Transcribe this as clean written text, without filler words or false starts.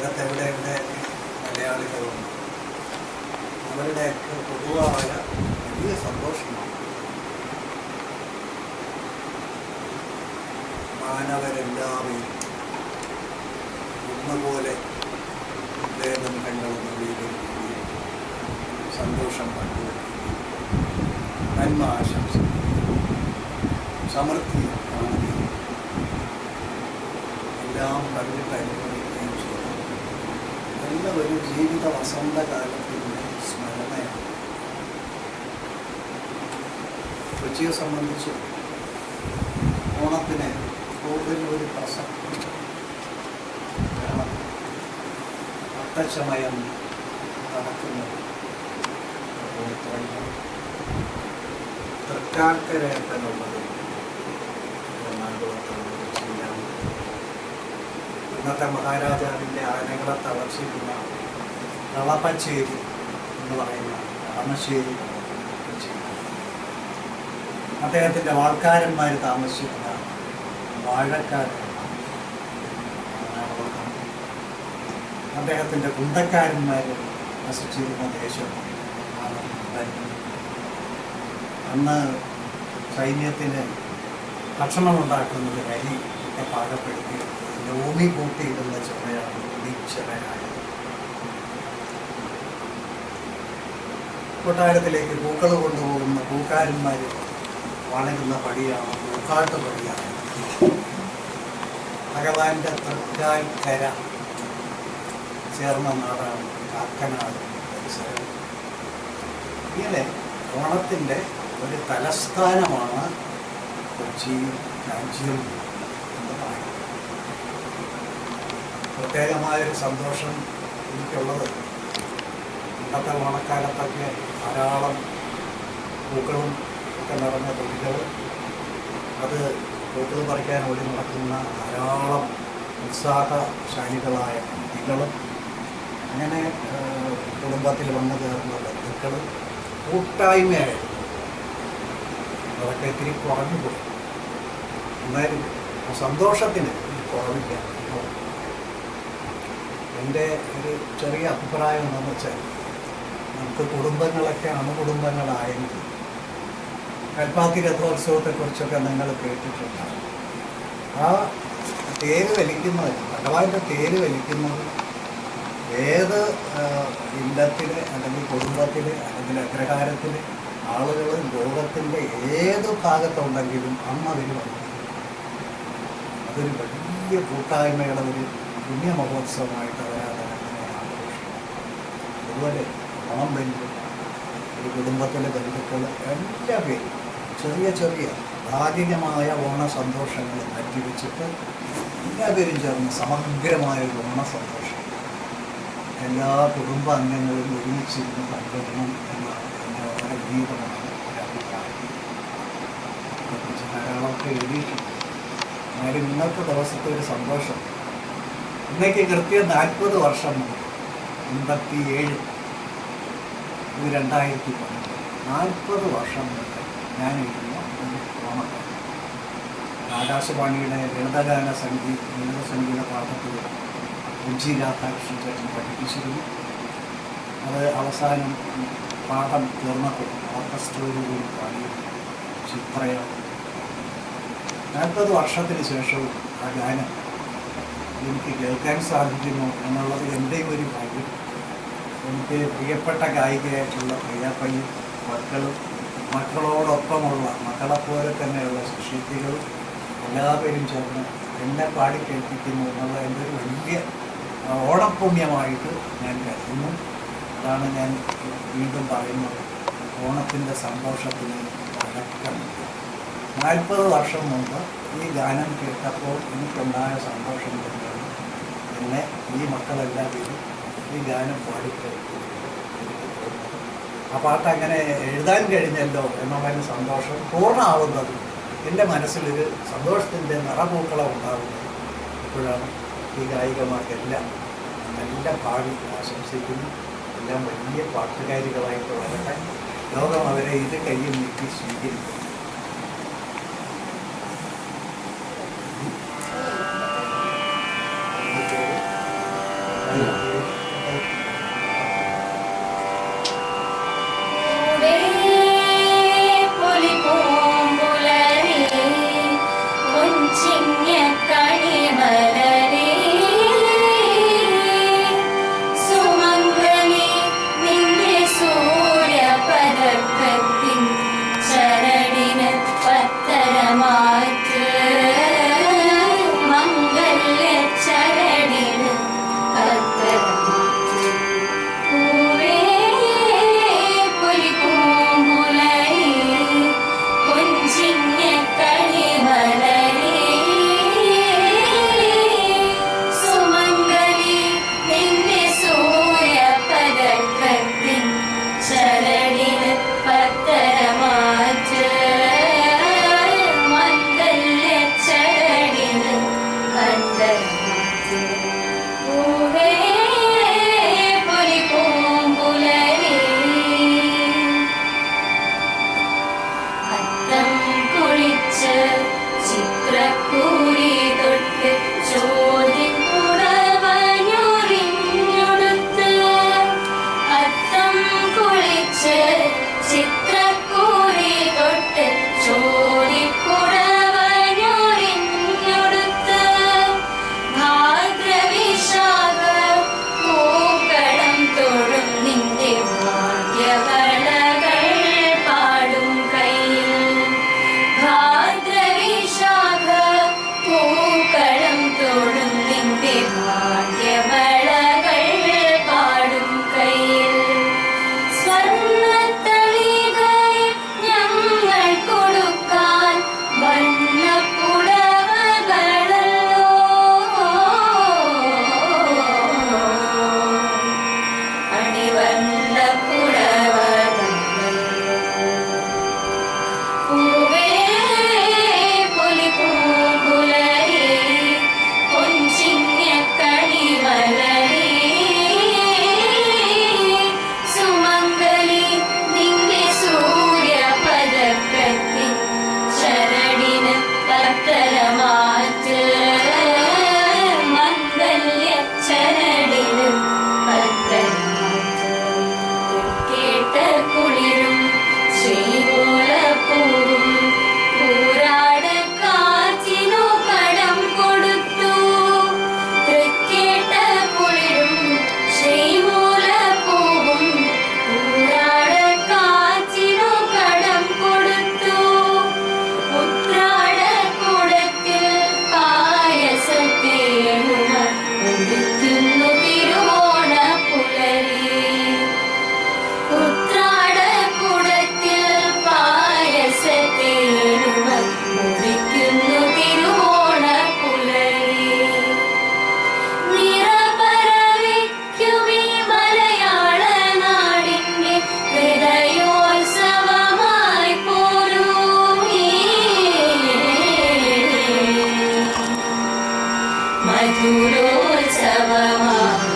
ലോകത്തെവിടെ മലയാളികളുണ്ട്. അവരുടെയൊക്കെ പൊതുവായ വലിയ സന്തോഷമാണ് മാനവരെല്ലാവരും ഒന്നുപോലെ ബന്ധങ്ങളും നവീകരിക്കുകയും സന്തോഷം പങ്കുവയ്ക്കുകയും നന്മ ആശംസിക്കുകയും സമൃദ്ധി കാണുകയും എല്ലാം കണ്ടിട്ട് അനുഭവിക്കുകയും ചെയ്തു. നല്ല ഒരു ജീവിത വസന്തകാലത്തിൻ്റെ സ്മരണയാണ്. കൊച്ചിയെ സംബന്ധിച്ച് ഓണത്തിന് കൂടുതൽ ഒരു പ്രസക്തി വേണം. അത്തച്ചമയം നടക്കുന്നത് തൃക്കാക്കരേട്ടനുള്ളത് ഇന്നത്തെ മഹാരാജാവിൻ്റെ ആനകളെ തളർച്ചിരുന്ന കളപ്പച്ചേരി എന്ന് പറയുന്ന രാമശ്ശേരി അദ്ദേഹത്തിൻ്റെ വാൾക്കാരന്മാർ താമസിച്ചിരുന്ന വാഴക്കാരൻ, അദ്ദേഹത്തിൻ്റെ കുന്തക്കാരന്മാർ വസിച്ചിരുന്ന ദേശം. അന്ന് സൈന്യത്തിന് ഭക്ഷണമുണ്ടാക്കുന്നത് അരി ഒക്കെ പാകപ്പെടുത്തി ലോമി കൂട്ടിയിടുന്ന ചുമയാണ് ചുമയായത്. കൊട്ടാരത്തിലേക്ക് പൂക്കൾ കൊണ്ടുപോകുന്ന പൂക്കാരന്മാർ വളരുന്ന പടിയാണ് പൂക്കാട്ട് പടിയാണ്. ഭഗവാന്റെ തൃക്കാൽക്കര ചേർന്ന നാടാണ് കാക്കനാട് പരിസരം. ഇങ്ങനെ ഓണത്തിൻ്റെ ഒരു തലസ്ഥാനമാണ് കൊച്ചി രാജ്യം എന്ന് പറയുന്നത്. പ്രത്യേകമായൊരു സന്തോഷം എനിക്കുള്ളത് ഇന്നത്തെ ഓണക്കാലത്തൊക്കെ ധാരാളം പൂക്കളും ഒക്കെ നിറഞ്ഞ തൊഴിലുകൾ, അത് പൂക്കൾ പറിക്കാൻ ഓടി നടക്കുന്ന ധാരാളം ഉത്സാഹശാലികളായ കുട്ടികളും അങ്ങനെ കുടുംബത്തിൽ വന്നു ചേർന്ന ബന്ധുക്കൾ കൂട്ടായ്മയായിരുന്നു. അതൊക്കെ ഇത്തിരി കുറഞ്ഞു പോയി. എന്നാലും സന്തോഷത്തിന് കുറവില്ല. എൻ്റെ ഒരു ചെറിയ അഭിപ്രായം എന്താണെന്ന് വെച്ചാൽ, നമുക്ക് കുടുംബങ്ങളൊക്കെ അണുകുടുംബങ്ങളായെങ്കിൽ കൽപ്പാത്തി രഥോത്സവത്തെക്കുറിച്ചൊക്കെ നിങ്ങൾ കേട്ടിട്ടുണ്ടാകും. ആ തേര് വലിക്കുന്നത്, ഭഗവാന്റെ തേര് വലിക്കുന്നത് ഏത് ഇല്ലത്തിൽ അല്ലെങ്കിൽ കുടുംബത്തിൽ അല്ലെങ്കിൽ അഗ്രഹാരത്തിൽ ആളുകൾ ലോകത്തിൻ്റെ ഏത് ഭാഗത്തുണ്ടെങ്കിലും അന്ന് അതിന് വന്നു. അതൊരു വലിയ കൂട്ടായ്മയുടെ ഒരു പുണ്യ മഹോത്സവമായിട്ട് അവരാധനങ്ങനെ ആഘോഷിക്കും. അതുപോലെ ഓണം വരുമ്പോൾ ഒരു കുടുംബത്തിലെ ബന്ധുക്കൾ എല്ലാവരും ചെറിയ ചെറിയ ഭാഗികമായ ഓണ സന്തോഷങ്ങൾ മാറ്റിവെച്ചിട്ട് എല്ലാവരും ചേർന്ന് സമഗ്രമായ ഒരു ഓണ സന്തോഷം എല്ലാ കുടുംബാംഗങ്ങളും ഒരുമിച്ചിരുന്ന് പങ്കിടണം എന്നാണ് എൻ്റെ വളരെ വിനീതമാണ് ഒരു അഭിപ്രായം. അതേക്കുറിച്ച് ധാരാളമൊക്കെ എഴുതിയിട്ടുണ്ട്. എന്നാലും ഇന്നത്തെ ദിവസത്തെ ഒരു സന്തോഷം, ഇന്നേക്ക് കൃത്യം 40 വർഷം മുമ്പ് 87 2012 40 വർഷം മുമ്പ് ഞാൻ എഴുതിയ ഒരു ഓണക്കാലം ആകാശവാണിയുടെ ലളിതഗാന സംഗീത പാഠത്തിൽ എം.ജി. രാധാകൃഷ്ണൻ ചേട്ടൻ പഠിപ്പിച്ചിരുന്നു. അത് അവസാനം പാഠം തീർന്നപ്പോൾ ഓർക്കസ്ട്രയോടുകൂടി പാടിയിരുന്നു ചിത്രയാണ്. 40 വർഷത്തിന് ശേഷവും ആ ഗാനം എനിക്ക് കേൾക്കാൻ സാധിക്കുന്നു എന്നുള്ളത് എൻ്റെയും ഒരു ഭാഗ്യം. എനിക്ക് പ്രിയപ്പെട്ട ഗായികയായിട്ടുള്ള പ്രിയപ്പയ്യും മക്കളും മക്കളോടൊപ്പമുള്ള മക്കളെപ്പോലെ തന്നെയുള്ള ശിഷ്യത്തികളും എല്ലാവരും ചേർന്ന് എന്നെ പാടി കേൾപ്പിക്കുന്നു എന്നുള്ള എൻ്റെ ഒരു വലിയ ഓണപ്പുണ്യമായിട്ട് ഞാൻ കരുതുന്നു. അതാണ് ഞാൻ വീണ്ടും പറയുന്നത്, ഓണത്തിൻ്റെ സന്തോഷത്തിന് വഴക്കമില്ല. 40 വർഷം മുമ്പ് ഈ ഗാനം കേട്ടപ്പോൾ എനിക്കുണ്ടായ സന്തോഷം തന്നെയാണ് എന്നെ ഈ മക്കളെല്ലാവരും ഈ ഗാനം പാടിക്കേൾക്കും. ആ പാട്ട് അങ്ങനെ എഴുതാൻ കഴിഞ്ഞല്ലോ എന്നുള്ളൊരു സന്തോഷം പൂർണ്ണമാവുന്നത് എൻ്റെ മനസ്സിലൊരു സന്തോഷത്തിൻ്റെ നിറപൂക്കളം ഉണ്ടാകുന്നത് ഇപ്പോഴാണ്. ഈ ഗായികമാർക്കെല്ലാം നല്ല ഭാവി ആശംസിക്കുന്നു. എല്ലാം വലിയ പാട്ടുകാരികളായിട്ട് വരട്ടെ. ലോകം അവരെ ഇത് കയ്യിൽ നീക്കി സ്വീകരിക്കും. മധുരോത്സവമാ